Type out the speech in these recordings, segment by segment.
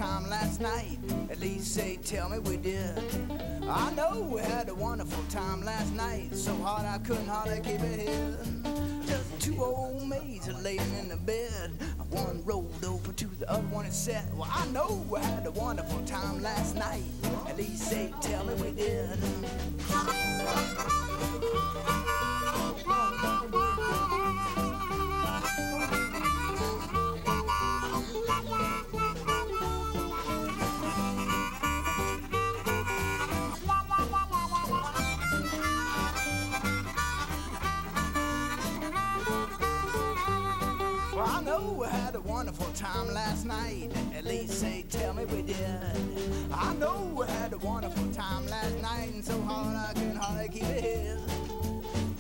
time last night. At least say, tell me we did. I know we had a wonderful time last night. So hard I couldn't hardly keep it hid. Just two old maids laying in the bed. One rolled over to the other one and said, well, I know we had a wonderful time last night. At least say, tell me we did. Well, I know we had a wonderful time last night. At least say, tell me we did. I know we had a wonderful time last night, and so hard I couldn't hardly keep it hid.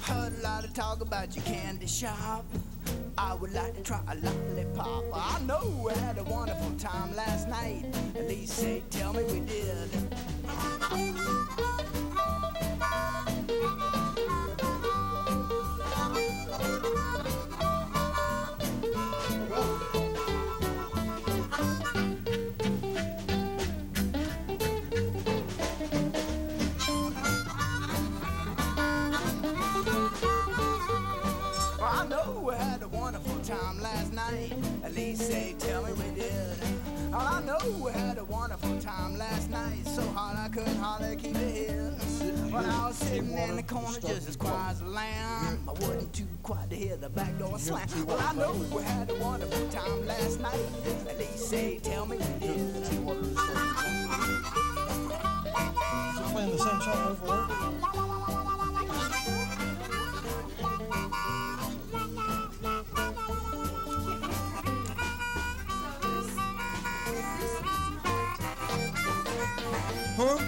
Heard a lot of talk about your candy shop. I would like to try a lollipop. I know we had a wonderful time last night. At least say, tell me we did. I know we had a wonderful time last night. At least say, tell me we did. I know we had a wonderful time last night. So hard I couldn't hardly keep it hid. When I was sitting in the corner just as quiet as a lamb, I wasn't too quiet to hear the back door slam. Well, I know we had a wonderful time last night. At least say, tell me we did. Is it playing the same song over and over? Huh?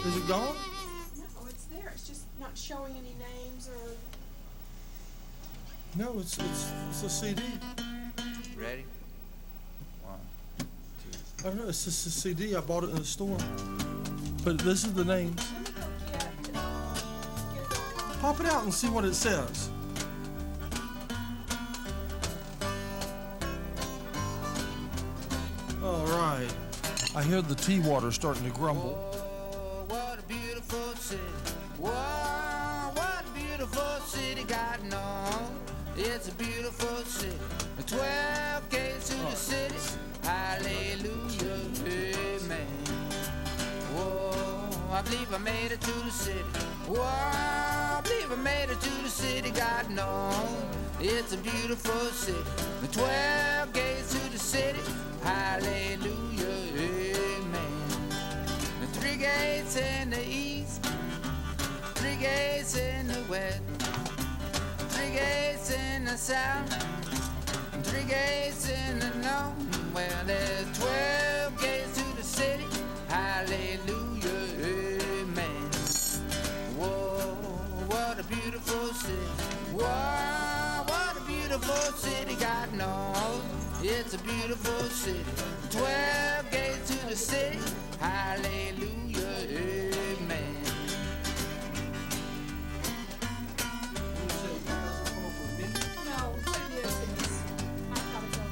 Is it gone? No, it's there. It's just not showing any names or. No, it's a CD. Ready? 1, 2. I don't know, it's just a CD. I bought it in the store. But this is the names. Let me go get it. Pop it out and see what it says. All right. I hear the tea water starting to grumble. Oh, what a beautiful city. Whoa, what a beautiful city, God knows. It's a beautiful city. 12 gates to the city. Hallelujah, amen. Whoa, I believe I made it to the city. Whoa, I believe I made it to the city, God knows. It's a beautiful city. 12 gates to the city. Hallelujah, amen. 3 gates in the east, 3 gates in the west, 3 gates in the south, 3 gates in the north. Well, there's 12 gates to the city. Hallelujah, amen. Whoa, what a beautiful city. Whoa, what a beautiful city, God knows. It's a beautiful city. 12 gates to the city. Hallelujah, amen. No, maybe it is. I gotta go.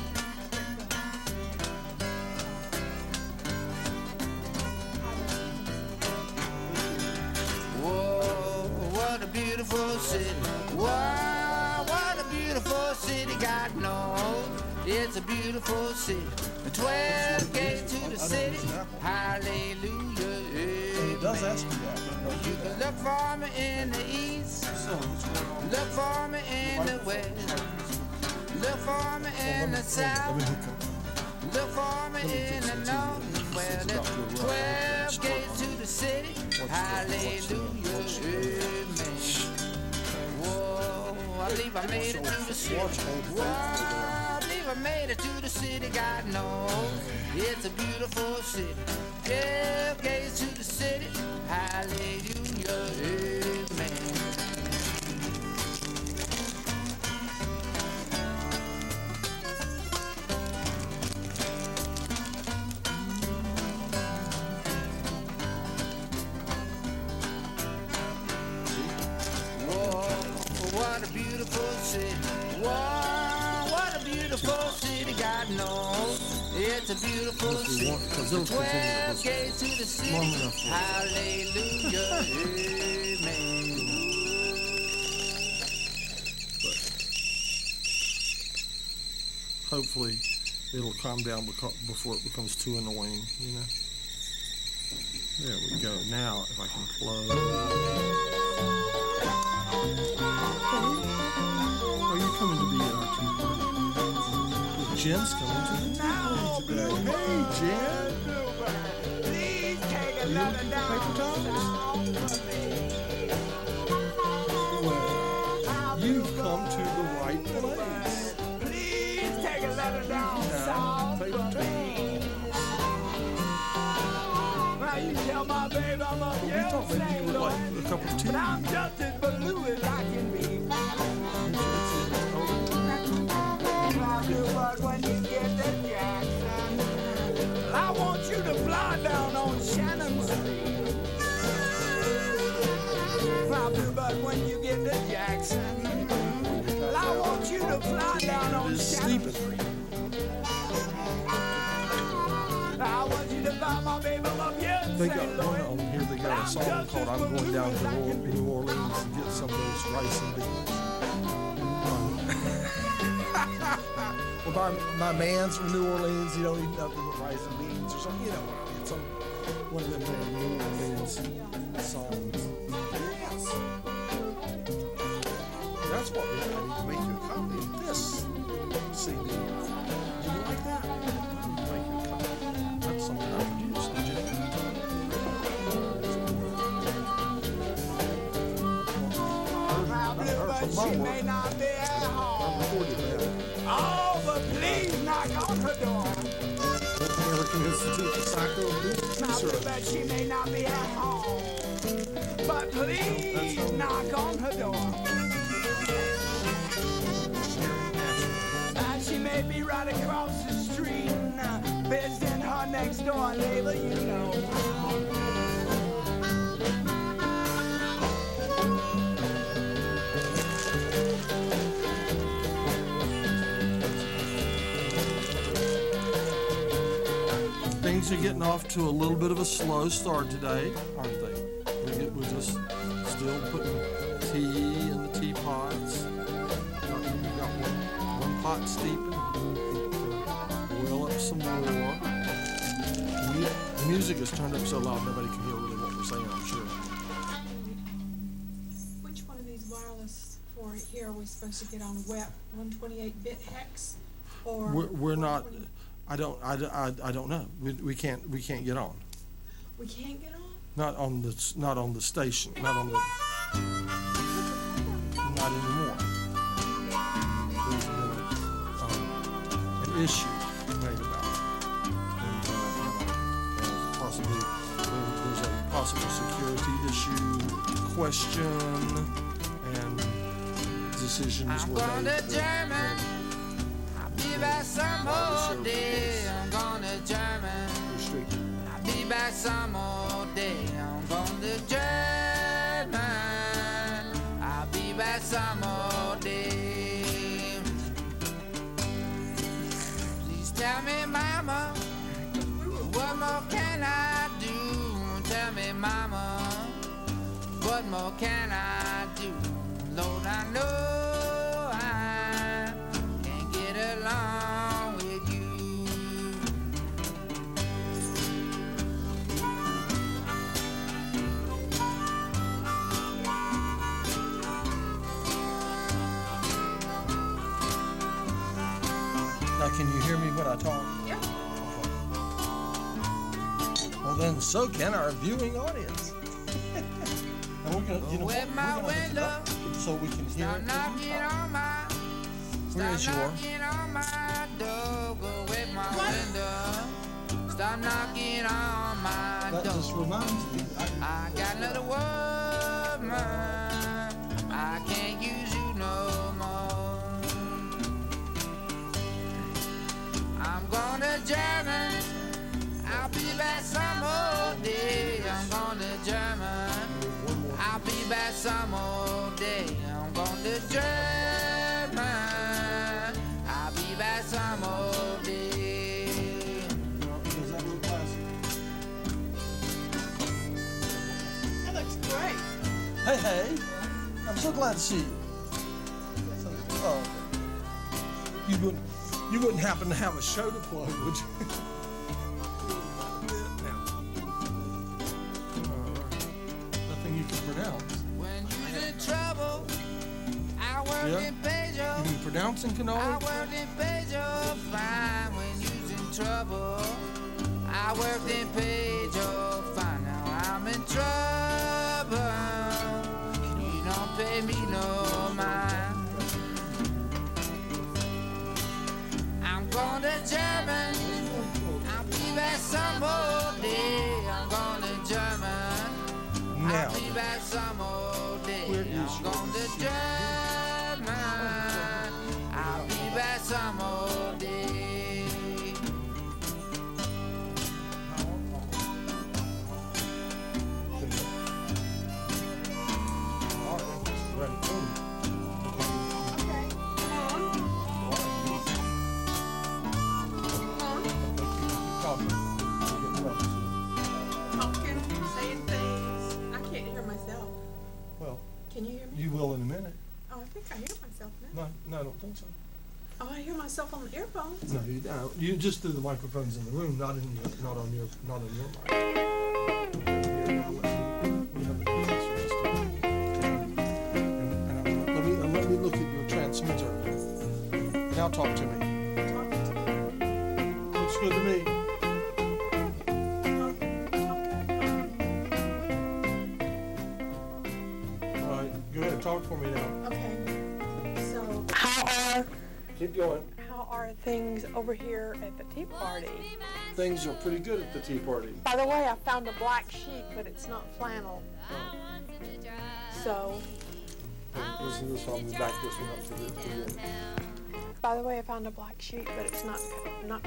Whoa, what a beautiful city. Whoa, what a beautiful city, God knows. It's a beautiful city. 12 gates to the city. Hallelujah, It does amen. ask me that. You can look for me in the east. Look for me in the west. Look for me in the south. Look for me in the north. Well, there's 12 gates to the city. Hallelujah, amen. Whoa, I believe I made it to the city. Whoa, I believe I made it to the city. God knows it's a beautiful city. 12 gates to the city. Hallelujah, amen. Whoa, what a beautiful city. Whoa, what a beautiful beautiful city, God knows. It's a beautiful If we city. want, because it'll continue to 12 listen gates to the city. long enough for us. Hallelujah. Amen. But hopefully it'll calm down before it becomes too annoying, you know. There we go. Now, if I can close. Are you coming to be our keeper? Jen's coming to the table today. Hey, Jen. Please take Are you another paper down towels? song for me. Well, you've come to the right place. Please take another down Yeah, song paper for me. Now you tell my baby I'm a We young thought maybe you would sailor, like a cup of tea. but I'm just as blue as I can be. Now do what when you get to Jackson. I want you to fly down on Shannon Street. Now do but when you get to Jackson. I want you to fly down on It's Shannon sleeping. Street. I want you to buy my baby up here in They St. got one Louis. on here. They got a song called "I'm Going Down to New Orleans to Get Some of Those Rice and Beans." Well, my man's from New Orleans. He don't eat nothing but rice and beans or something. You know what I mean? Some one of them New Orleans songs. Yes. That's what we need to make you a copy of this CD. Do you like that? I need to make you a copy. That's something I produced. Did you know that? Now, I heard but from my she work. may not be at I home. recorded that. Oh, but please knock on her door. American Institute for Psychoanalysis Now, Research. but she may not be at home. But please knock on her door. And she may be right across the street, visiting her next door neighbor, you know. Things are getting off to a little bit of a slow start today, aren't they? We're just still putting tea in the teapots. We got one pot steeping. Boil up some more. The music is turned up so loud nobody can hear really what we're saying, I'm sure. Which one of these wireless for here are we supposed to get on? Web 128-bit hex or We're not. 120? I don't know. We can't get on. We can't get on. Not on the station. Not anymore. There's been an issue made about it, and possibly there's a possible security issue question, and decisions I'm were going made. to German. I'll be back some more day. I'm going to German. Restricted. I'll be back some more day. I'm going to German. I'll be back some more day. Please tell me, Mama, what more can I do? Tell me, Mama, what more can I do? Lord, I know I can't get along with you. Now, can you hear me when I talk? Yeah. Well, then, so can our viewing audience. And we're gonna, you know, With we're my gonna hook it up window, so we can hear Stop it. knocking on my, Yes, stop you are. knocking on my door. Go with my window. Stop knocking on my That just door. reminds me. I got another woman. I can't use you no more. I'm going to German. I'll be back some more day. I'm going to German. I'll be back some more day. I'm going to German. I'll be back some Hey, hey. I'm so glad to see you. Oh, okay. You wouldn't happen to have a show to plug, would you? Nothing you can pronounce. When you're in trouble, I worked in Pedro. You mean pronouncing I cannoli? worked in Pedro fine. When you're in trouble, I worked in Pedro fine. Now I'm in trouble. You don't pay me no mind. I'm going to German. I'll be back some old day. I'm going to German. Now. I'll be back some old day. Where is I'm your going to German. I'll be back some old day. Talking, saying things. I can't hear myself. Well, Can you hear me? you will in a minute. Oh, I think I hear myself now. No, I don't think so. Oh, I hear myself on the earphones. No, you don't. You just do the microphones in the room, not on your mic. Here, now let me have a answer just a minute. And let me look at your transmitter. Now talk to me. Looks good to me. All right, go ahead, talk for me now. Okay. So, Keep going. how are things over here at the tea party? Things are pretty good at the tea party. By the way, I found a black sheep, but it's not flannel. So, Listen to this one. I'll back this one up to the by the way, I found a black sheep, but it's not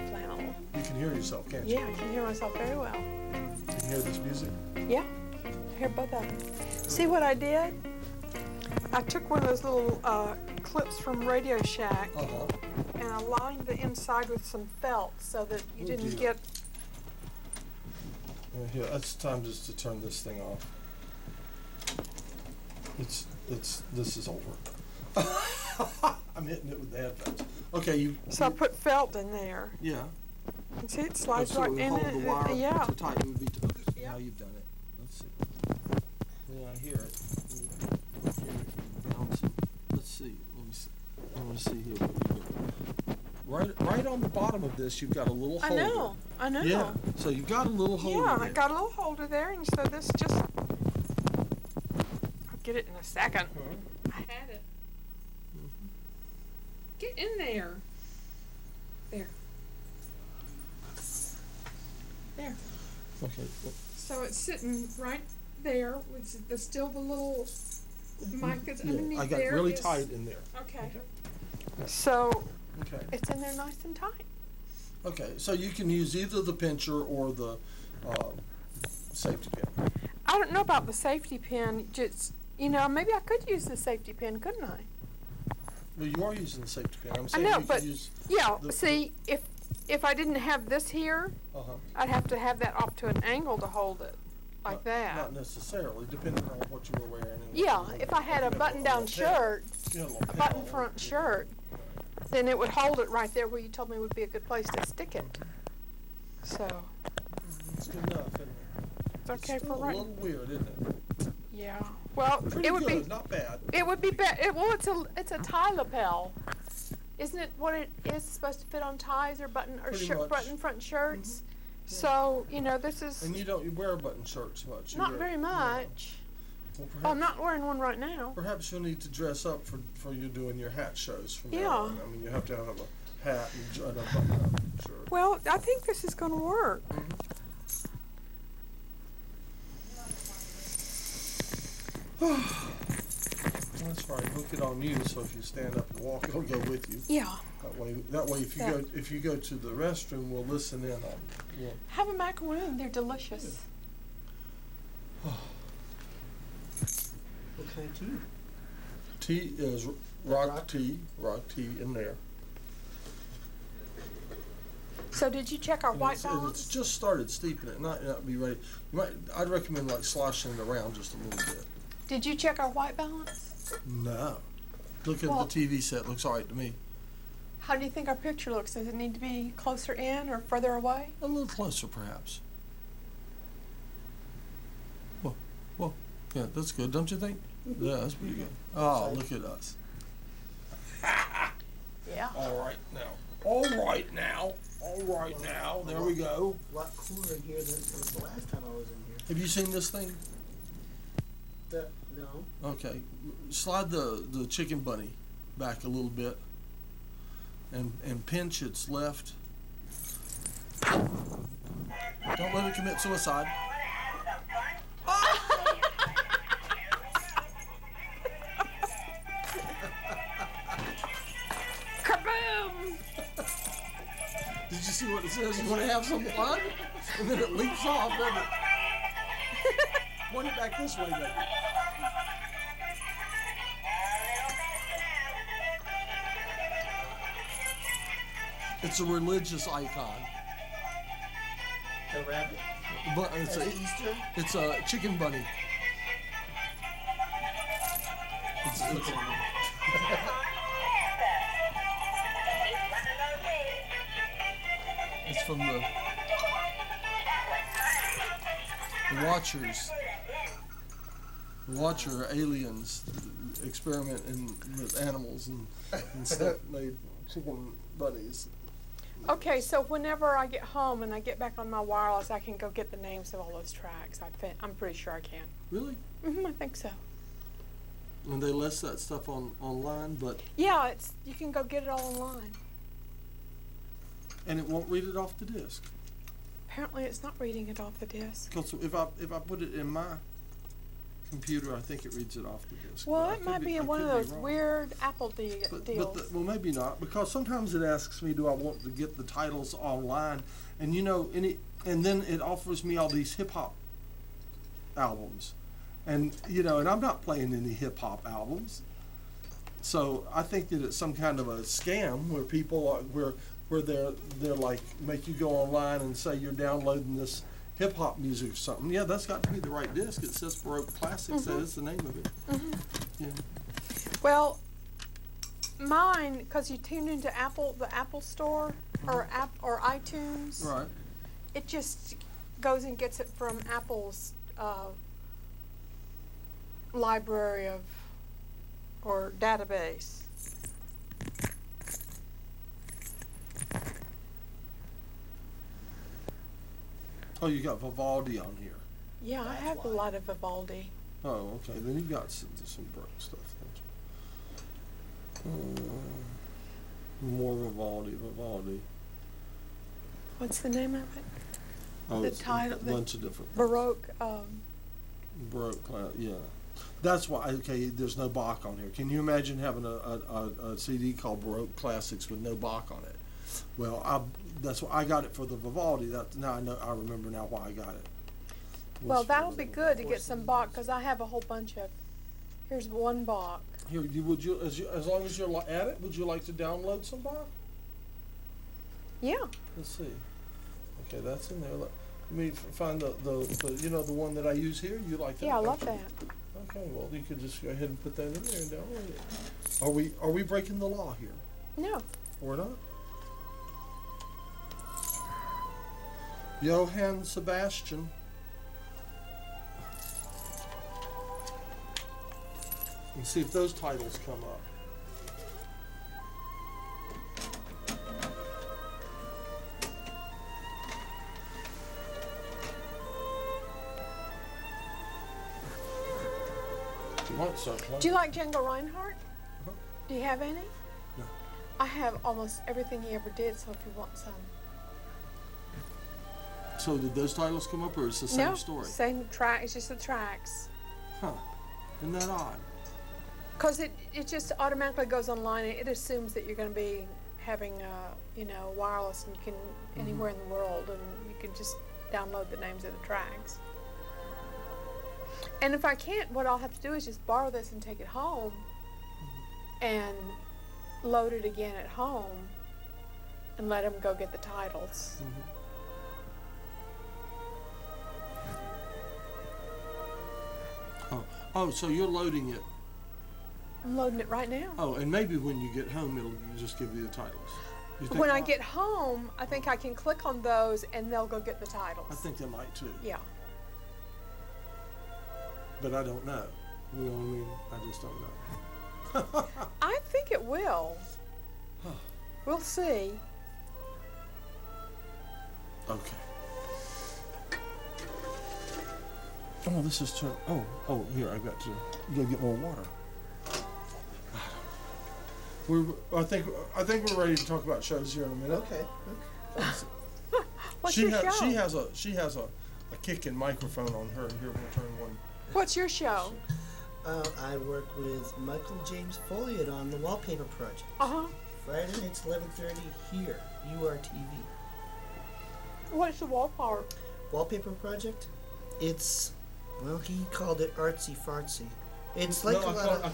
flannel. You can hear yourself, can't you? Yeah, I can hear myself very well. You can hear this music? Yeah, I hear both of them. See what I did? I took one of those little clips from Radio Shack Uh-huh. and I lined the inside with some felt so that you didn't dear. get. Here, it's time just to turn this thing off. This is over. I'm hitting it with the headphones. Okay, So I put felt in there. yeah. And see, it slides So right it would in hold it. the wire Yeah. so tight it would be. Yeah. Now you've done it. Let's see. When I hear it, bouncing. Let's see. Let me see here. What you got. Right on the bottom of this, you've got a little holder. I know. Yeah. So you've got a little holder. Yeah, I there. got a little holder there, and so this just. I'll get it in a second. I had it. Get in there. There. There. Okay. So it's sitting right there with still the little mic that's underneath I got there. really is- tight in there. Okay. So Okay. it's in there nice and tight. Okay. So you can use either the pincher or the safety pin. I don't know about the safety pin. Just maybe I could use the safety pin, couldn't I? Well, you are using the safety pin. I'm I saying know, you but can use. yeah. the- See, if I didn't have this here, Uh-huh. I'd have to have that off to an angle to hold it, like Not- that. Not necessarily, depending on what you were wearing. And what Yeah, you were- if I had a you button-down little pin. shirt, You had a little a pin button on it. front shirt, then it would hold it right there where you told me would be a good place to stick it. So It's good enough, isn't it? it's okay It's for still right. a little weird, isn't it? Yeah. Well, Pretty it would good, be. not bad. It would be better. Well, it's a tie lapel. Isn't it what it is supposed to fit on ties or button or Pretty shirt, much. button front shirts? So this is And you wear button shirts much. You not wear- very much. Well, Oh, I'm perhaps, not wearing one right now. perhaps you'll need to dress up for you doing your hat shows from now Yeah. on. I mean, you have to have a hat and a button-up shirt. Well, I think this is going to work. That's right. Hook it on you, so if you stand up and walk, it'll go with you. Yeah. That way, if you go to the restroom, we'll listen in on. Have a macaroon. They're delicious. What kind of tea? Tea is rock tea in there. So did you check our And white it's balance? just started steeping it, not be ready. I'd recommend like sloshing it around just a little bit. Did you check our white balance? No. Look at Well- the TV set. Looks all right to me. How do you think our picture looks? Does it need to be closer in or further away? A little closer, perhaps. Well, yeah, that's good, don't you think? Yeah, that's pretty good. Oh, look at us. Yeah. All right now. There we go. A lot cooler in here than it was the last time I was in here. Have you seen this thing? No. Okay. Slide the chicken bunny back a little bit and pinch its left. Don't let it commit suicide. Kaboom! Did you see what it says? You want to have some fun? And then it leaps off, doesn't it? Point it back this way, baby. It's a religious icon. The rabbit. But it's Is it Easter? it's a chicken bunny. It's from the Watchers. The Watcher aliens experiment with animals and stuff, made chicken bunnies. Okay, so whenever I get home and I get back on my wireless, I can go get the names of all those tracks. I'm pretty sure I can. Really? I think so. And they list that stuff online, but Yeah, you can go get it all online. and it won't read it off the disc. Apparently, it's not reading it off the disc. Because if I put it in my computer, I think it reads it off the disc. Well, But I it could might be I in one of could be those wrong. weird Apple deals. Well, maybe not, because sometimes it asks me, do I want to get the titles online? And and then it offers me all these hip hop albums, and and I'm not playing any hip hop albums. So I think that it's some kind of a scam where people are where they're like make you go online and say you're downloading this hip hop music or something. Yeah, that's got to be the right disc. It says Baroque Classics. That is the name of it. Yeah. Well, mine, because you tune into the Apple Store or iTunes, Right. it just goes and gets it from Apple's library or database. Oh, you got Vivaldi on here. Yeah, I That's have a why. lot of Vivaldi. Oh, okay. Then you got some Baroque stuff. Don't you? More Vivaldi. What's the name of it? Oh, The it's title- a bunch of different Baroque. Baroque class. Yeah, that's why. Okay, there's no Bach on here. Can you imagine having a CD called Baroque Classics with no Bach on it? Well, that's why I got it for the Vivaldi. Now I know. I remember now why I got it. Well, Was for that'll the be good to Vivaldi. get some Bach, because I have a whole bunch of. Here's one Bach. Here, as long as you're at it, would you like to download some Bach? Yeah. Let's see. Okay, that's in there. Let me find the one that I use here. You like that? Yeah, I don't love you? that. Okay, well you could just go ahead and put that in there and download it. Are we breaking the law here? No. Or not? Johann Sebastian. And see if those titles come up. You might start playing. Do you like Django Reinhardt? Uh-huh. Do you have any? No. I have almost everything he ever did, so if you want some. So did those titles come up, or is it the same No, story? same track. It's just the tracks. Huh. Isn't that odd? Because it just automatically goes online and it assumes that you're going to be having, wireless and you can, anywhere in the world, and you can just download the names of the tracks. And if I can't, what I'll have to do is just borrow this and take it home and load it again at home and let them go get the titles. Oh, so you're loading it. I'm loading it right now. Oh, and maybe when you get home, it'll just give you the titles. You think When I not? get home, I think I can click on those and they'll go get the titles. I think they might too. Yeah. But I don't know. You know what I mean? I just don't know. I think it will. We'll see. Okay. Oh, this is too. Oh, here I got to. You gotta get more water. I think we're ready to talk about shows here in a minute. Okay. What's your show? She has a kicking microphone on her. Here, we'll turn one. What's your show? I work with Michael James Folliott on the Wallpaper Project. Uh-huh. Friday nights, 11:30 here, URTV. What's the wallpaper? Wallpaper Project? It's, well, he called it artsy fartsy. It's like No, a lot of... I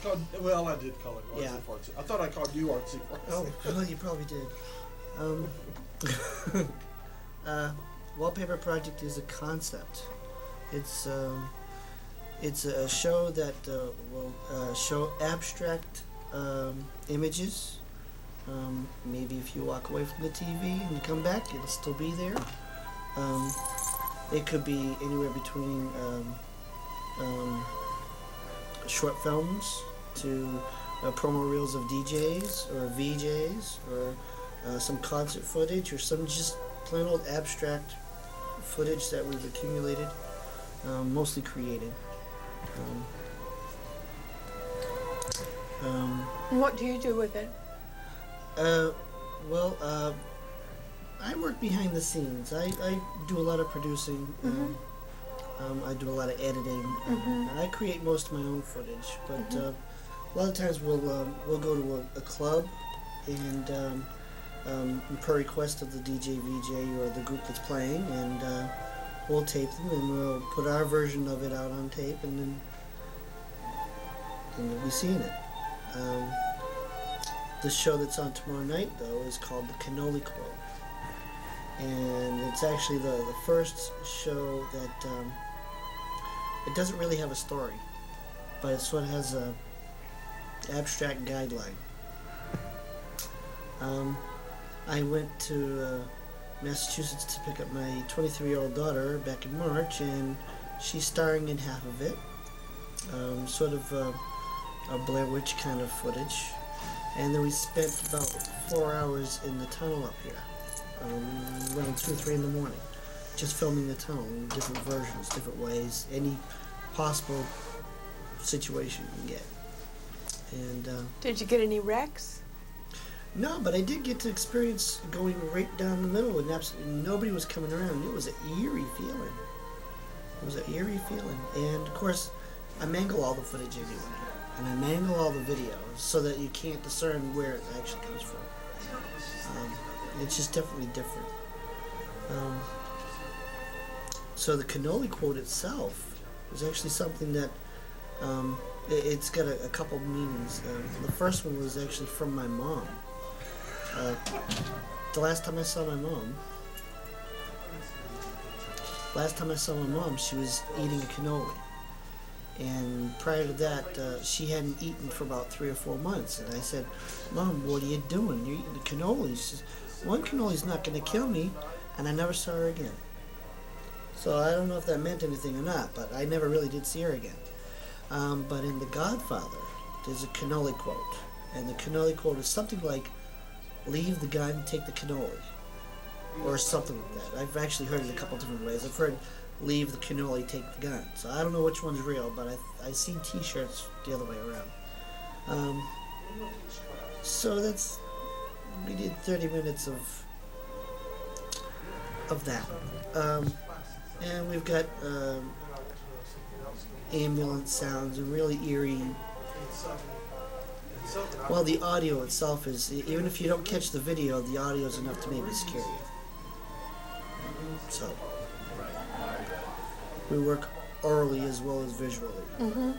did call it artsy Yeah. fartsy. I thought I called you artsy fartsy. Oh, well, you probably did. Wallpaper Project is a concept. It's a show that will show abstract images. Maybe if you walk away from the TV and you come back, it'll still be there. It could be anywhere between short films to promo reels of DJs or VJs or some concert footage or some just plain old abstract footage that we've accumulated, mostly created. And what do you do with it? I work behind the scenes. I do a lot of producing. I do a lot of editing. I create most of my own footage, but a lot of times we'll go to a club and per request of the DJ, VJ, or the group that's playing, and we'll tape them and we'll put our version of it out on tape, and then you'll be seeing it. The show that's on tomorrow night, though, is called The Cannoli Quote. And it's actually the first show that, it doesn't really have a story, but it sort of has a abstract guideline. I went to Massachusetts to pick up my 23-year-old daughter back in March, and she's starring in half of it. Sort of a Blair Witch kind of footage. And then we spent about 4 hours in the tunnel up here, around 2 or 3 in the morning, just filming the tunnel in different versions, different ways, any possible situation you can get. And Did you get any wrecks? no, but I did get to experience going right down the middle and absolutely nobody was coming around. It was an eerie feeling. It was an eerie feeling. And of course, I mangle all the footage anyway. And I mangle all the videos so that you can't discern where it actually comes from. It's just definitely different. So the cannoli quote itself is actually something that it's got a couple meanings. The first one was actually from my mom. The last time I saw my mom, she was eating a cannoli. And prior to that, she hadn't eaten for about 3 or 4 months. And I said, "Mom, what are you doing? You're eating a cannoli." She says, "One cannoli's not going to kill me." And I never saw her again. So I don't know if that meant anything or not, but I never really did see her again. But in The Godfather, there's a cannoli quote. And the cannoli quote is something like, "Leave the gun, take the cannoli." Or something like that. I've actually heard it a couple different ways. I've heard, "Leave the cannoli, take the gun." So I don't know which one's real, but I seen T-shirts the other way around. So we did 30 minutes of that. And we've got ambulance sounds and really eerie. Well, the audio itself is, even if you don't catch the video, the audio is enough to maybe scare you. So we work orally as well as visually. And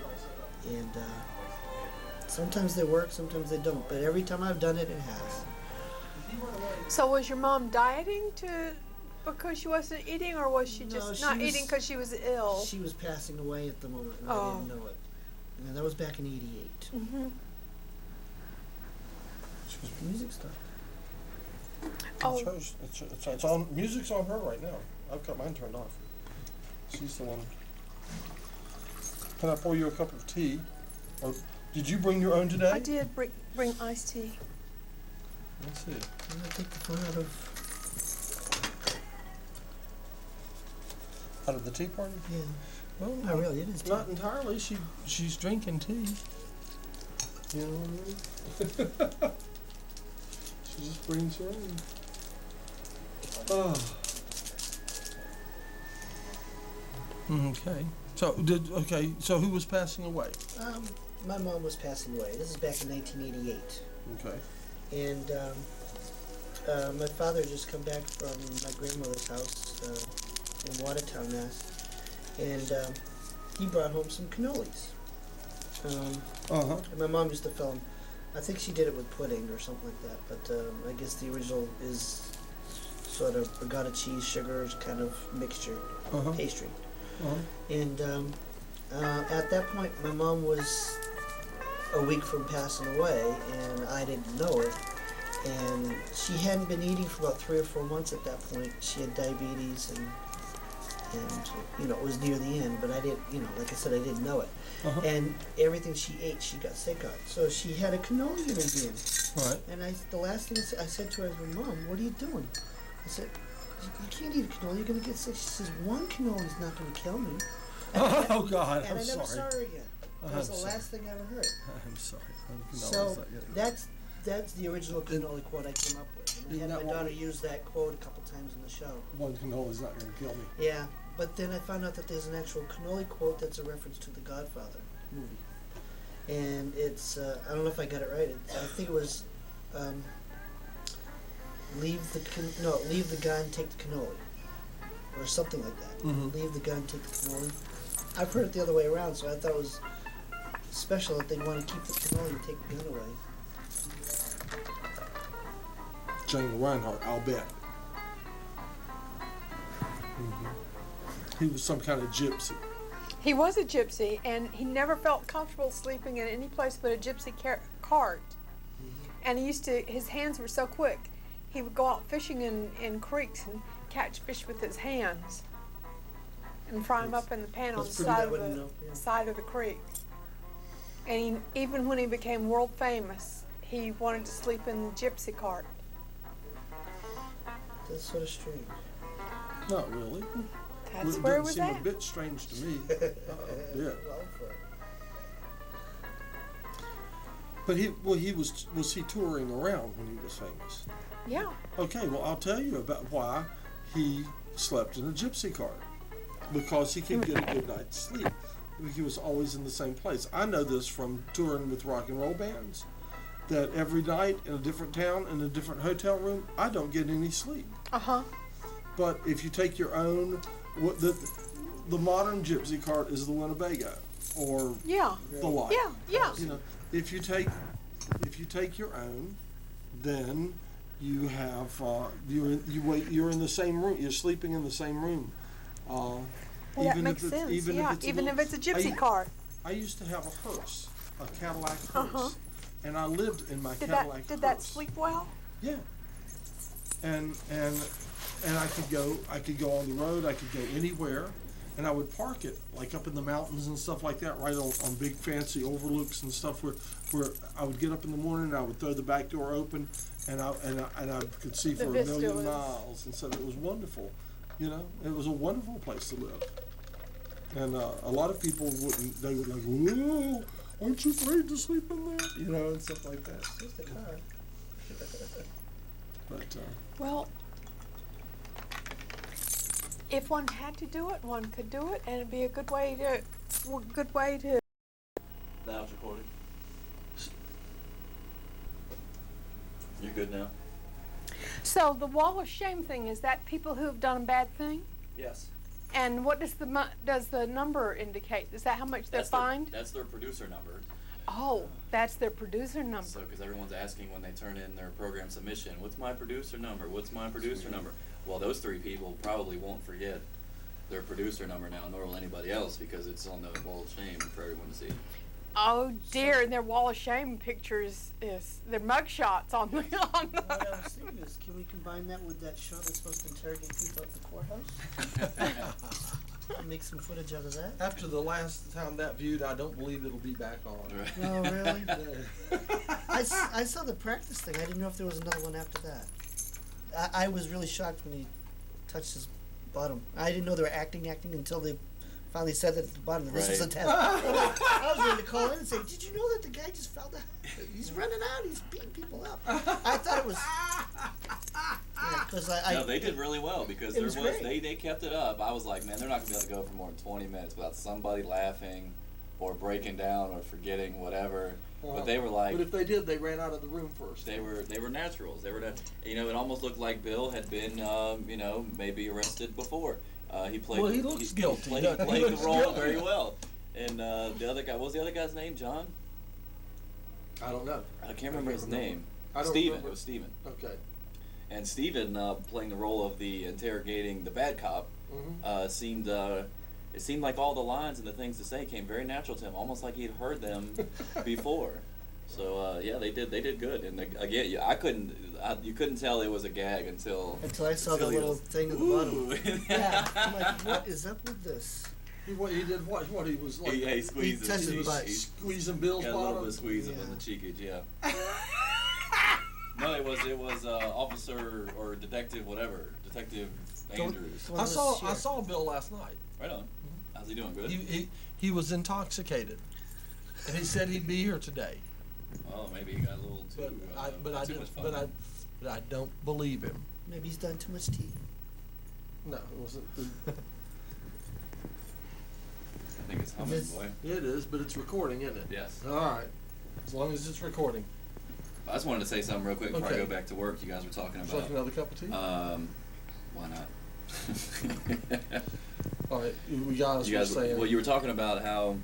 sometimes they work, sometimes they don't. But every time I've done it, it has. So was your mom dieting because she wasn't eating, or was she No, just she not was- eating because she was ill? She was passing away at the moment, and I Oh. didn't know it. And that was back in '88. Mm-hmm. The music stopped. Oh. It's hers. It's on. Music's on her right now. I've got mine turned off. She's the one. Can I pour you a cup of tea? Or did you bring your own today? I did bring iced tea. Let's see. I'm gonna take the fun Out of the tea party? yeah. Well, Not really, it is tea. not entirely. She's drinking tea. You know what I mean? She just brings her own. Oh. Okay. So who was passing away? My mom was passing away. This is back in 1988. Okay. And my father had just come back from my grandmother's house in Watertown, Mass. And he brought home some cannolis. And my mom used to fill them. I think she did it with pudding or something like that. But I guess the original is sort of regatta cheese, sugar kind of mixture, pastry. And at that point, my mom was a week from passing away, and I didn't know it. And she hadn't been eating for about 3 or 4 months at that point. She had diabetes, and you know, it was near the end. But I didn't, you know, like I said, I didn't know it. And everything she ate, she got sick of. So she had a cannoli in her hand. Right. And the last thing I said to her was, "Mom, what are you doing?" I said, "You can't eat a cannoli. You're gonna get sick." She says, "One cannoli is not gonna kill me." Oh God, And I'm I never sorry. saw her again. That was I'm the sorry. last thing I ever heard. I'm sorry. So that's the original cannoli quote I came up with. And I Isn't had that my what daughter use that quote a couple times in the show. One cannoli's not going to kill me. Yeah, but then I found out that there's an actual cannoli quote that's a reference to the Godfather movie. And it's, I don't know if I got it right. I think it was, leave the gun, take the cannoli. Or something like that. Mhm. Leave the gun, take the cannoli. I've heard it the other way around, so I thought it was special that they'd want to keep the cannoli and take the gun away. Django Reinhardt, I'll bet. He was some kind of gypsy. He was a gypsy, and he never felt comfortable sleeping in any place but a gypsy cart. And his hands were so quick, he would go out fishing in creeks and catch fish with his hands and fry them up in the pan on the That's pretty side bad, of wouldn't the know, yeah. side of the creek. And even when he became world famous, he wanted to sleep in the gypsy cart. That's sort of strange. Not really. That's It where it doesn't was seem at. a bit strange to me. A bit. Well, for But was he touring around when he was famous? Yeah. Okay, well I'll tell you about why he slept in a gypsy cart. Because he could get a good night's sleep. He was always in the same place. I know this from touring with rock and roll bands, that every night in a different town, in a different hotel room, I don't get any sleep. But if you take your own, the modern gypsy cart is the Winnebago, or Yeah. the like. Yeah. Yeah. You know, if you take your own, then you have you're in the same room. You're sleeping in the same room. Well, that makes sense. Even if it's a gypsy cart. I used to have a hearse, a Cadillac hearse, and I lived in my Did Cadillac hearse. that sleep well? Yeah. And I could go on the road. I could go anywhere, and I would park it like up in the mountains and stuff like that, right on big fancy overlooks and stuff where I would get up in the morning and I would throw the back door open, and I could see for a vista million was- miles, and so it was wonderful. You know, it was a wonderful place to live. And a lot of people wouldn't. They would like, "Whoa, aren't you afraid to sleep in there?" You know, and stuff like that. It's just a car. But Well, if one had to do it, one could do it, and it'd be a good way to. Now it's recording. You good now? So the wall of shame thing, is that people who have done a bad thing? Yes. And what does the number indicate? Is that how much they're fined? That's their producer number. Oh, that's their producer number. So, because everyone's asking when they turn in their program submission, what's my producer number? What's my producer number? Well, those three people probably won't forget their producer number now, nor will anybody else, because it's on the wall of shame for everyone to see. Oh dear, and their wall of shame pictures is their mugshots on the What I was thinking is, can we combine that with that show that's supposed to interrogate people at the courthouse? Make some footage out of that? After the last time that viewed, I don't believe it'll be back on. Right. No, really? I saw the practice thing. I didn't know if there was another one after that. I was really shocked when he touched his bottom. I didn't know they were acting until they finally said that at the bottom. This was a Right. test. I was ready to call in and say, did you know that the guy just fell down? He's running out. He's beating people up. I thought it was... Yeah, because No, they did really well, because It was great. they kept it up. I was like, man, they're not gonna be able to go for more than 20 minutes without somebody laughing or breaking down or forgetting whatever. But they were like, But if they did, they ran out of the room first. they were naturals. They were you know, it almost looked like Bill had been you know, maybe arrested before. He played. Well, he looks guilty. He He played looks the role guilty. very well. And the other guy, what was the other guy's name? John? I don't know. I can't remember his name. I don't Steven. remember. It was Steven. Okay. And Steven, playing the role of the interrogating the bad cop, seemed it seemed like all the lines and the things to say came very natural to him, almost like he'd heard them before. So yeah, they did good. And again, you couldn't tell it was a gag until I saw the he little was, thing at the "Ooh." bottom. Yeah. I'm like, what is up with this? He did what? He was like He squeezed touched his butt. squeezing Bill's got a little bottom. bit of squeeze him Yeah. on the cheekage, yeah. No, it was officer or detective, whatever, Detective Andrews. One I was saw sheriff. Bill last night. Right on. How's he doing? Good. He was intoxicated, and he said he'd be here today. Oh, maybe he got a little too. But I too didn't. much fun. But I don't believe him. Maybe he's done too much tea. No, it wasn't. I think it's humming, Miss- boy. It is, but it's recording, isn't it? Yes. All right. As long as it's recording. I just wanted to say something real quick before I Okay. go back to work. You guys were talking Would you like about. another cup of tea? Why not? All right. You guys You were guys, saying. well, you were talking about how,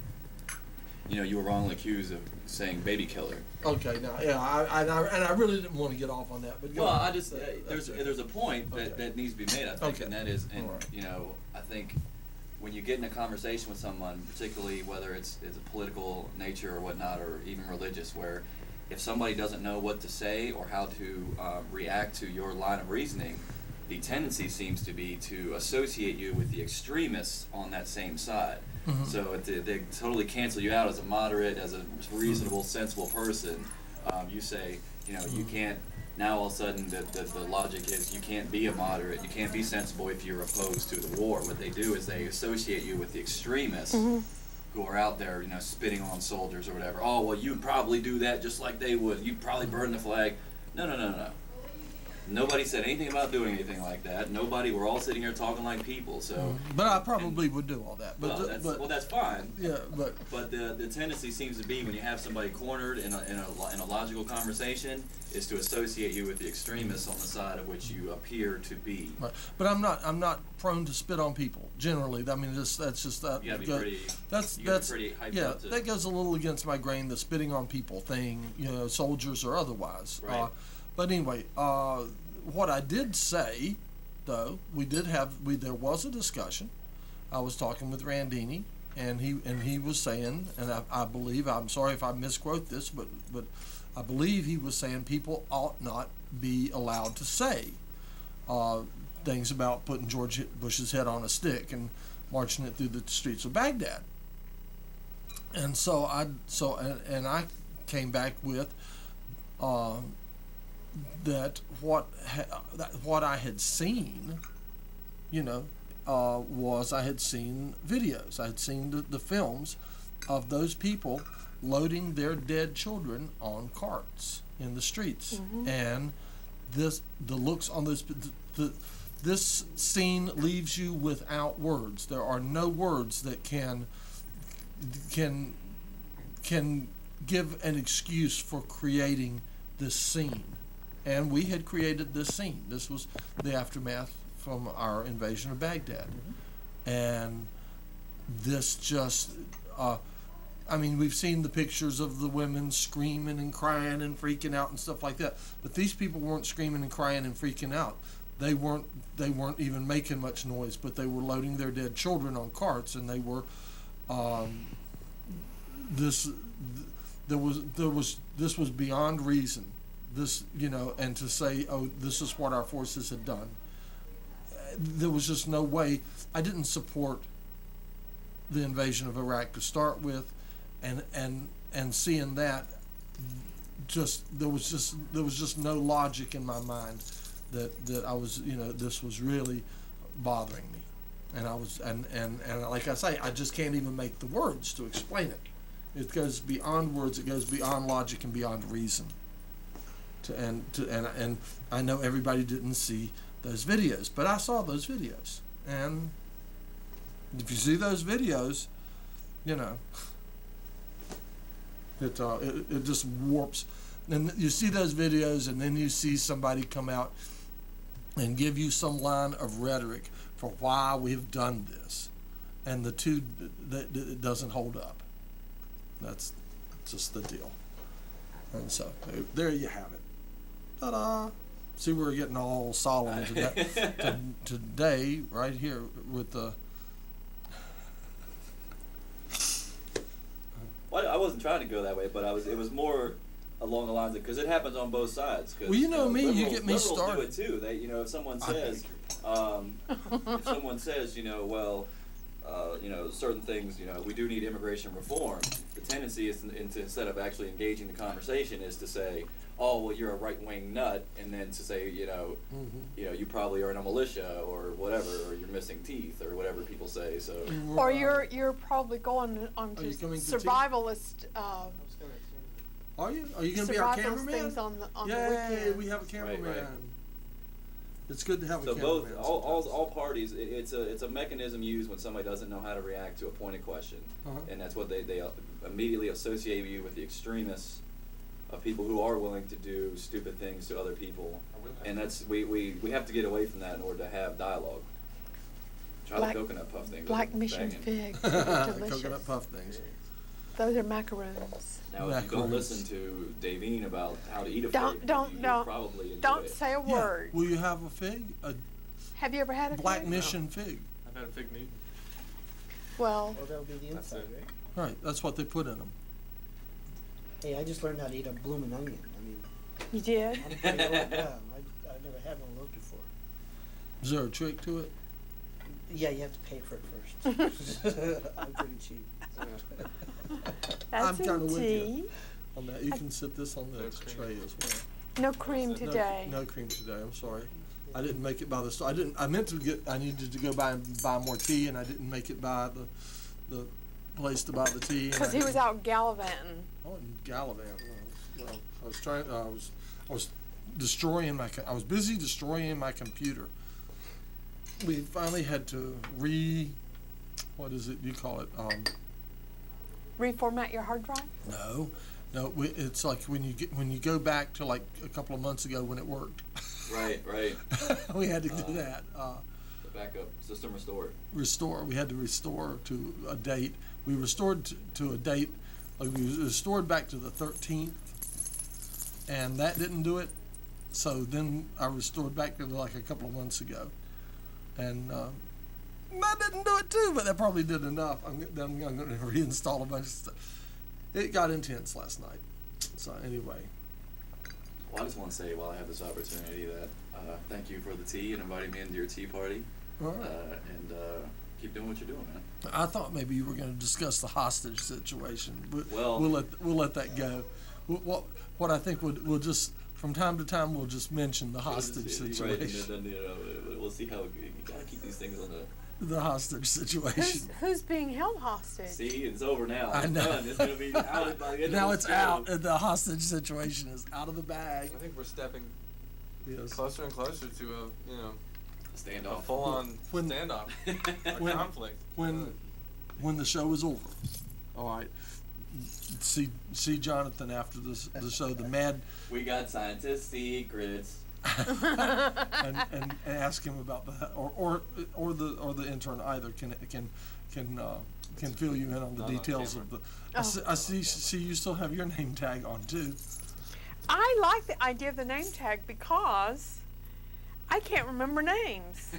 you know, you were wrongly accused of saying baby killer. Okay. Now, yeah, I really didn't want to get off on that, but go Well, on. I just there's a point Okay. that needs to be made, I think, Okay. and that is, and All right. you know, I think when you get in a conversation with someone, particularly whether it's a political nature or whatnot, or even religious, where if somebody doesn't know what to say or how to react to your line of reasoning, the tendency seems to be to associate you with the extremists on that same side. Mhm. So they totally cancel you out as a moderate, as a reasonable, sensible person. You say, you know, you can't. Now all of a sudden, the logic is you can't be a moderate, you can't be sensible if you're opposed to the war. What they do is they associate you with the extremists who are out there, you know, spitting on soldiers or whatever. Oh, well, you'd probably do that just like they would. You'd probably burn the flag. No. Nobody said anything about doing anything like that. Nobody. We're all sitting here talking like people. So. But I probably would do all that. But Well, that's fine. yeah, but But the tendency seems to be when you have somebody cornered in a logical conversation is to associate you with the extremists on the side of which you appear to be. right. But I'm not prone to spit on people generally. I mean, that's just that. You gotta be go- pretty. That's you gotta be pretty hyped yeah. up to. That goes a little against my grain. The spitting on people thing, you know, soldiers or otherwise. Right. But anyway, what I did say, though, there was a discussion. I was talking with Randini, and he was saying, and I believe, I'm sorry if I misquote this, but I believe he was saying people ought not be allowed to say things about putting George Bush's head on a stick and marching it through the streets of Baghdad. And so I came back with that what I had seen, you know, was I had seen videos. I had seen the films of those people loading their dead children on carts in the streets, and the looks on this scene leaves you without words. There are no words that can give an excuse for creating this scene. And we had created this scene. This was the aftermath from our invasion of Baghdad. And this just, I mean, we've seen the pictures of the women screaming and crying and freaking out and stuff like that. But these people weren't screaming and crying and freaking out. they weren't even making much noise, but they were loading their dead children on carts, and they were this was beyond reason. This, and to say, oh, this is what our forces had done. There was just no way. I didn't support the invasion of Iraq to start with, and seeing that, there was just no logic in my mind that I was, this was really bothering me, and I was, and like I say, I just can't even make the words to explain it. It goes beyond words. It goes beyond logic and beyond reason. And I know everybody didn't see those videos, but I saw those videos, and if you see those videos, it just warps. And you see those videos, and then you see somebody come out and give you some line of rhetoric for why we've done this, and the two that it doesn't hold up. That's just the deal. And so there you have it. Ta-da! See, we're getting all solemn today, right here with the. Well, I wasn't trying to go that way, but it was more along the lines of, because it happens on both sides. Cause, well, me, liberals, you get me started. Liberals do it too. They, if someone says, certain things, we do need immigration reform. The tendency is instead of actually engaging the conversation is to say, oh, well, you're a right-wing nut, and then to say, you probably are in a militia or whatever, or you're missing teeth or whatever people say. So, or you're probably going on to survivalist. Are you? Are you going to be our cameraman? Things on the Yay, weekend. we have a cameraman. Right. It's good to have a so cameraman. So all parties, it's a mechanism used when somebody doesn't know how to react to a pointed question, and that's what they immediately associate you with the extremists of people who are willing to do stupid things to other people, and that's we have to get away from that in order to have dialogue. Try the coconut puff things. Black mission figs, delicious. Coconut puff things. Those are macaroons. Now, if you don't listen to Davine about how to eat a fig, you probably enjoy don't it. say a word. Will you have a fig? Have you ever had a Black fig? mission fig. I've had a fig Newton. Well, that'll be the inside, it. right? Right, that's what they put in them. Hey, I just learned how to eat a blooming onion. I mean, you did? I'm pretty old, yeah. I've never had one of those before. Is there a trick to it? Yeah, you have to pay for it first. I'm pretty cheap. That's I'm kinda with you. tea. On that, you can sit this on the tray as well. No cream today. No cream today. I'm sorry. I didn't make it by the store. I meant to get. I needed to go by and buy more tea, and I didn't make it by the place to buy the tea. Because he was out gallivanting. I wasn't gallivanting. No, I was trying. I was destroying my. I was busy destroying my computer. We finally had to what is it you call it? Reformat your hard drive? No, it's like when you go back to like a couple of months ago when it worked. Right. We had to do that. The backup system restored. We had to restore to a date. We restored to a date. Like we restored back to the 13th, and that didn't do it. So then I restored back to like a couple of months ago, and that didn't do it too. But that probably did enough. I'm going to reinstall a bunch of stuff. It got intense last night. So anyway. Well, I just want to say, while I have this opportunity, that thank you for the tea and inviting me into your tea party. All right. And keep doing what you're doing, man. I thought maybe you were going to discuss the hostage situation, but well, we'll let that go. What I think we'll just from time to time we'll just mention the hostage situation. Right, and then, we'll see how you gotta keep these things on the hostage situation. Who's being held hostage? See, it's over now. I know. Done. It's gonna be outed by the end now of it's out. The hostage situation is out of the bag. I think we're stepping Yes. closer and closer to a standoff. A full-on When- standoff, when- conflict. When the show is over, all right. See Jonathan after the show. The mad. We got scientist secrets. and ask him about the or the intern either can fill you in on the Not on details of the. I see you still have your name tag on too. I like the idea of the name tag because I can't remember names.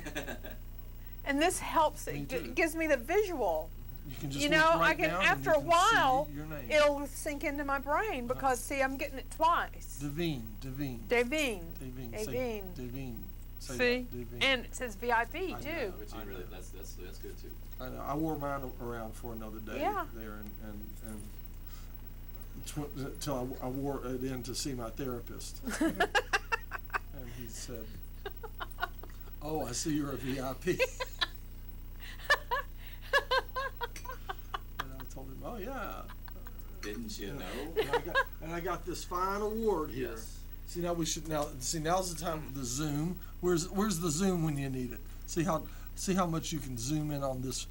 And this helps, Me too. it gives me the visual. You can just You look know, right I can, down after and a you can see while, your name. it'll sink into my brain because, see, I'm getting it twice. Devine. Davine. Davine. Davine. Davine. Say See? that, Davine. And it says VIP, I too. know. Which you really, that's good too. I know. I wore mine around for another day Yeah. there, and till I wore it in to see my therapist, and he said, "Oh, I see you're a VIP." And I told him, "Oh yeah." Didn't you know? And I got this fine award here. Yes. See, now's the time for the zoom. Where's the zoom when you need it? See how much you can zoom in on this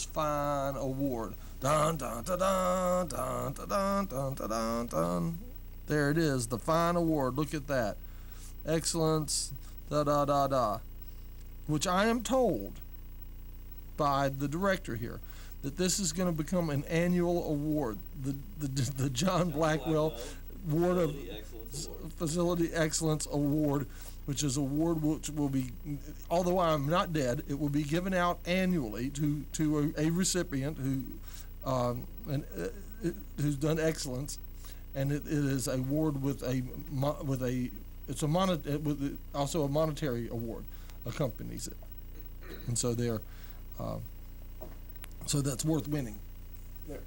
fine award. Dun dun dun dun dun dun dun dun dun dun. There it is, the fine award. Look at that. Excellence, da da da da. Which I am told by the director here that this is going to become an annual award. The John Blackwell Award of Facility Excellence Award, which is award which will be, although I'm not dead, it will be given out annually to a recipient who's done excellence, and it is a award with also a monetary award accompanies it, and so so that's worth winning. There.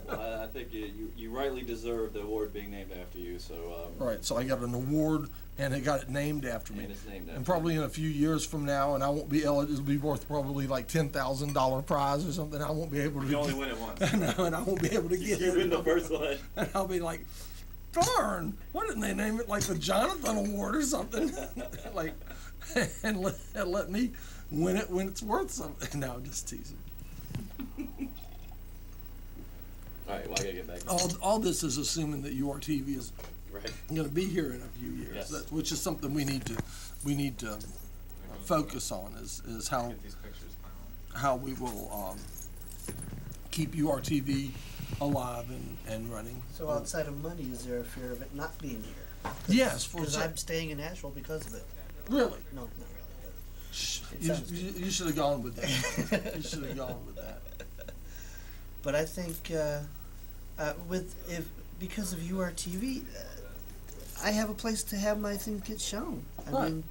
Well, I think you rightly deserve the award being named after you. So. Right. So I got an award, and it got it named after me. And it's named after And probably in a few years from now, and I won't be eligible. It'll be worth probably like $10,000 prize or something. I won't be able to. You only win it once. No, and I won't be able to get You it. win the first one. And I'll be like, darn! Why didn't they name it like the Jonathan Award or something? Like, and let me win it when it's worth something. No, I'm just teasing. All right, well, I gotta get back. All this is assuming that URTV is Right. going to be here in a few years, Yes. which is something we need to focus on is how Get these pictures finalized. we will keep URTV alive and running. So outside of money, is there a fear of it not being here? Yes, for Because I'm staying in Asheville because of it. really. No, not really. Shh, It you, sounds you, you should have gone with that. You should have gone with that. But I think because of URTV, I have a place to have my things get shown. I Right. mean,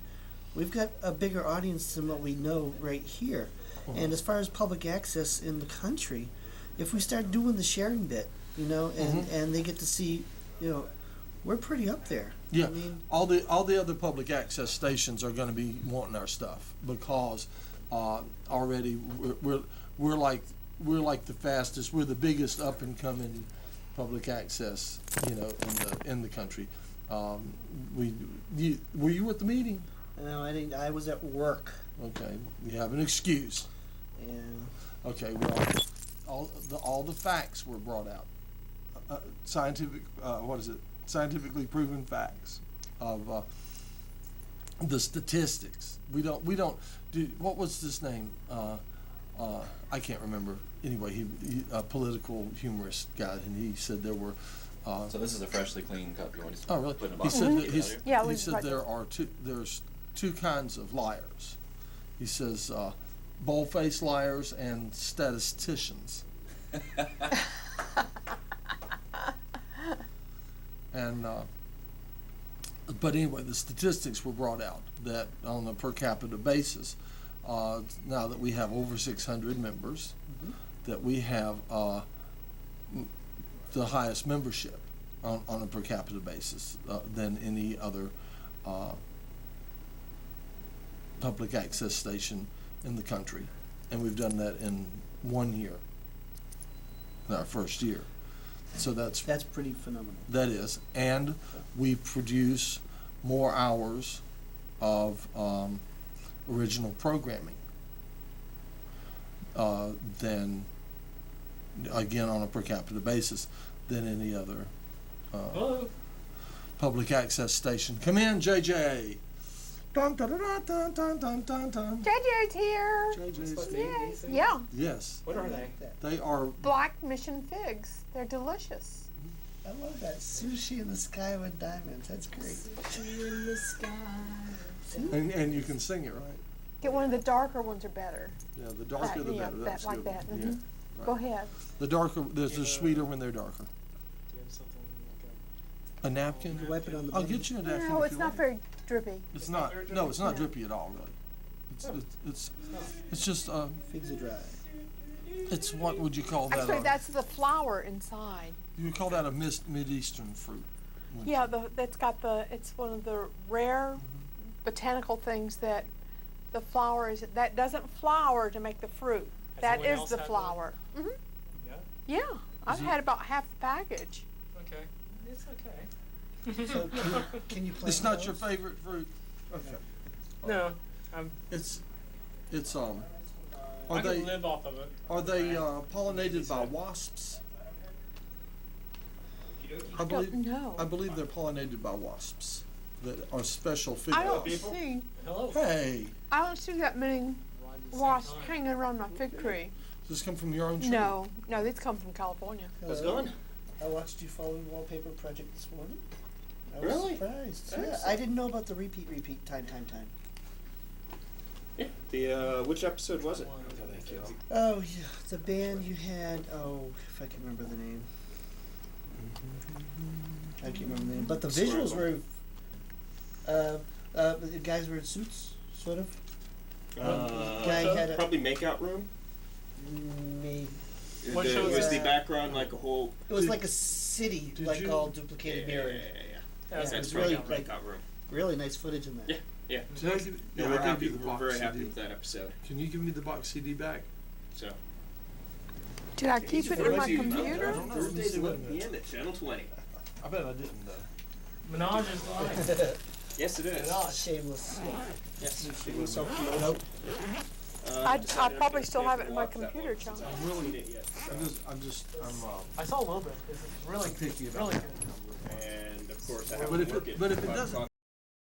we've got a bigger audience than what we know right here. And as far as public access in the country, if we start doing the sharing bit, and they get to see, we're pretty up there. Yeah, I mean, all the other public access stations are going to be wanting our stuff because already we're like the fastest, we're the biggest up and coming public access, in the country. Were you at the meeting? no, I didn't. I was at work. Okay, you have an excuse. And Okay, well, all the facts were brought out. Scientifically proven facts of the statistics. We don't do, what was this name? I can't remember. Anyway, he a political humorist guy, and he said there were. So this is a freshly cleaned cup. You want to Oh, really? put in a He box? said that Get it he's, out here? Yeah, he we said tried to- there's two kinds of liars. He says bold-faced liars and statisticians. And but anyway, the statistics were brought out that on a per capita basis, now that we have over 600 members, that we have the highest membership on a per capita basis than any other public access station in the country, and we've done that in 1 year, in our first year. So that's pretty phenomenal. that is, and we produce more hours of original programming than, again, on a per capita basis, than any other public access station. Come in, JJ. Dun, dun, dun, dun, dun, dun, dun, dun. JJ's here. JJ's. Yes. Yeah. Yes, What are they? they are. Black mission figs. They're delicious. I love that. Sushi in the sky with diamonds. That's great. Sushi in the sky. And you can sing it, right? Get one of the darker ones are better. Yeah, the darker the yeah, better. That's like good. that. Yeah, Mhm. right. Go ahead. The darker, they're sweeter when they're darker. Do you have something like A napkin? You wipe it on the I'll bottom. get you a napkin No, if it's you not want. very drippy. It's not. very No, it's not No. drippy at all, really. It's just Figs are dry. it's what would you call that? Actually, that's the flour inside. You would call that a Mid-Eastern fruit. wouldn't Yeah, you? it's one of the rare botanical things that the flour is, that doesn't flour to make the fruit. Has That anyone is else the had flour. Yeah? Yeah, I've it- had about half the package. Okay. It's okay. So can you plant It's not your those? favorite fruit. Okay. No, It's I are they can live off of it. pollinated by wasps? I Don't believe know. I believe they're pollinated by wasps that are special fig. I don't people? see, Hello. Hey, I don't see that many Arrived at the same wasps time. hanging around my fig tree. does this come from your own tree? No, these come from California. How's it going? I watched you follow the wallpaper project this morning. I was Really? surprised. Yeah, Excellent. I didn't know about the repeat, time. Yeah. The which episode was it? Oh, yeah, the band you had. Oh, if I can remember the name. I can't remember the name. But the visuals were. The guys were in suits, sort of. Guy had a. Probably Makeout Room. Maybe. What show was is the that? background like a whole? It was like a city, did like you- all duplicated, mirrored. Yeah, Yeah, that's it's right. really Makeout like Makeout Room. really nice footage in that. Yeah. Yeah. Did I give, Yeah, yeah, we're I gave happy. you the We're box very CD. happy with that episode. Can you give me the box CD back? So. Did I keep it in my computer? I don't know. Let me Thursdays see. Wait a at the minute. end at Channel 20. I bet I didn't though. Menage is life. Yes, it is. Shameless. Yes. It was self-promotion. Nope. I probably still have it in my computer, John. I haven't seen it yet. I'm I saw a little bit. It's really picky about really it. good. And of course, I But haven't if worked it, it. but if it but doesn't,